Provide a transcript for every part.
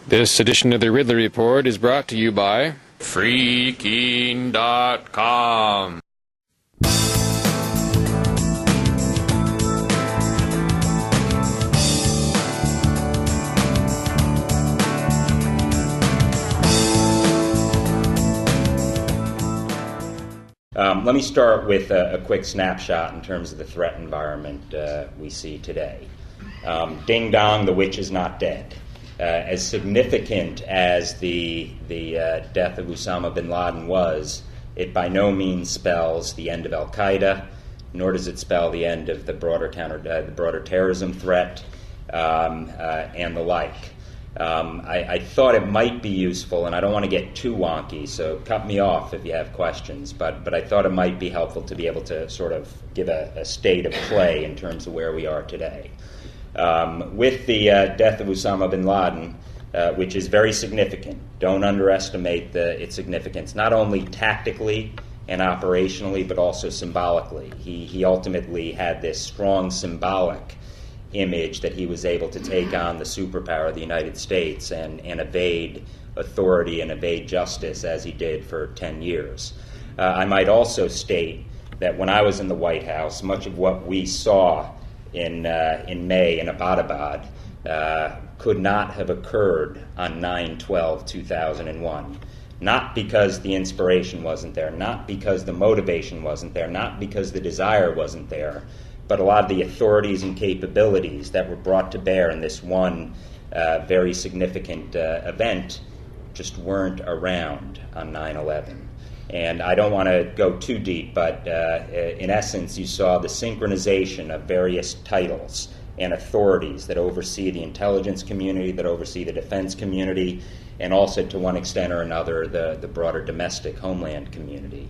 This edition of the Ridley Report is brought to you by freekeen.com. Let me start with a quick snapshot in terms of the threat environment we see today. Ding dong, the witch is not dead. As significant as the death of Osama bin Laden was, it by no means spells the end of al-Qaeda, nor does it spell the end of the broader terrorism threat and the like. I thought it might be useful, and I don't want to get too wonky, so cut me off if you have questions, but I thought it might be helpful to be able to sort of give a state of play in terms of where we are today. With the death of Osama bin Laden, which is very significant, don't underestimate its significance, not only tactically and operationally, but also symbolically. He ultimately had this strong symbolic image that he was able to take on the superpower of the United States and evade authority and evade justice as he did for 10 years. I might also state that when I was in the White House, much of what we saw in May in Abbotta-raid could not have occurred on 9/12/2001. Not because the inspiration wasn't there, not because the motivation wasn't there, not because the desire wasn't there, but a lot of the authorities and capabilities that were brought to bear in this one very significant event just weren't around on 9/11. And I don't want to go too deep, but in essence, you saw the synchronization of various titles and authorities that oversee the intelligence community, that oversee the defense community, and also, to one extent or another, the broader domestic homeland community.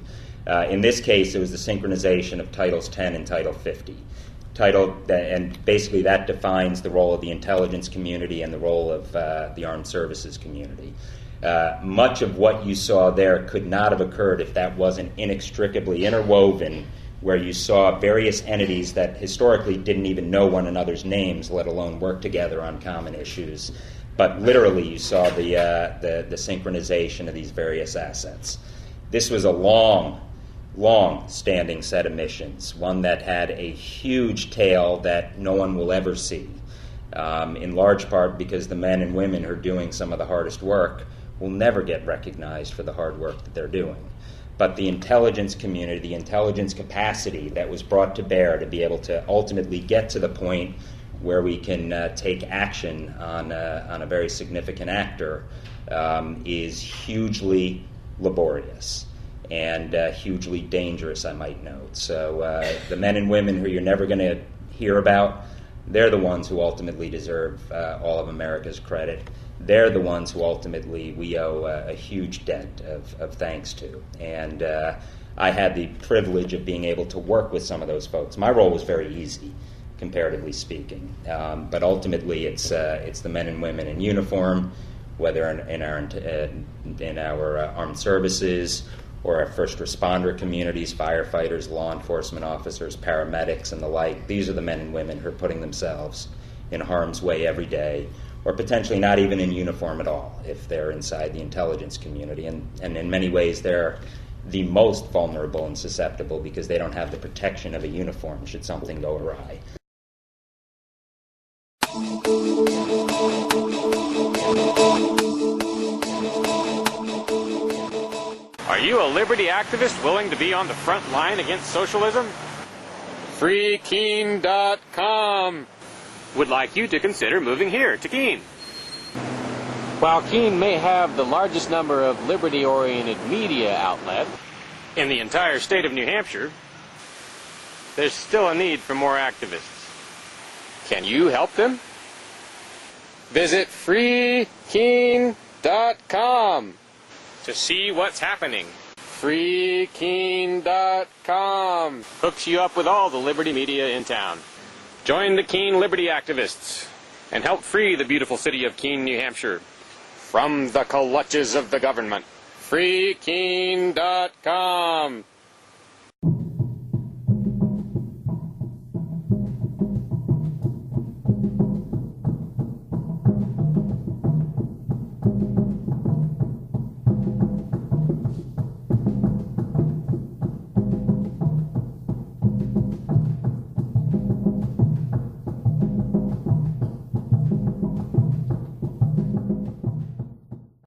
In this case, it was the synchronization of Titles 10 and Title 50. And basically that defines the role of the intelligence community and the role of the armed services community. Much of what you saw there could not have occurred if that wasn't inextricably interwoven, where you saw various entities that historically didn't even know one another's names, let alone work together on common issues. But literally you saw the synchronization of these various assets. This was a long-standing set of missions, one that had a huge tail that no one will ever see, in large part because the men and women who are doing some of the hardest work will never get recognized for the hard work that they're doing. But the intelligence community, the intelligence capacity that was brought to bear to be able to ultimately get to the point where we can take action on a very significant actor is hugely laborious and hugely dangerous, I might note. So the men and women who you're never going to hear about, they're the ones who ultimately deserve all of America's credit. They're the ones who ultimately we owe a huge debt of thanks to. And I had the privilege of being able to work with some of those folks. My role was very easy, comparatively speaking. But ultimately it's the men and women in uniform, whether in our armed services or our first responder communities, firefighters, law enforcement officers, paramedics, and the like. These are the men and women who are putting themselves in harm's way every day, or potentially not even in uniform at all if they're inside the intelligence community. And in many ways, they're the most vulnerable and susceptible because they don't have the protection of a uniform should something go awry. Are you a liberty activist willing to be on the front line against socialism? freekeen.com would like you to consider moving here to Keene. While Keene may have the largest number of liberty-oriented media outlets In the entire state of New Hampshire, there's still a need for more activists. Can you help them? Visit freekeen.com to see what's happening. freekeen.com hooks you up with all the liberty media in town. Join the Keene Liberty activists and help free the beautiful city of Keene, New Hampshire from the clutches of the government. freekeen.com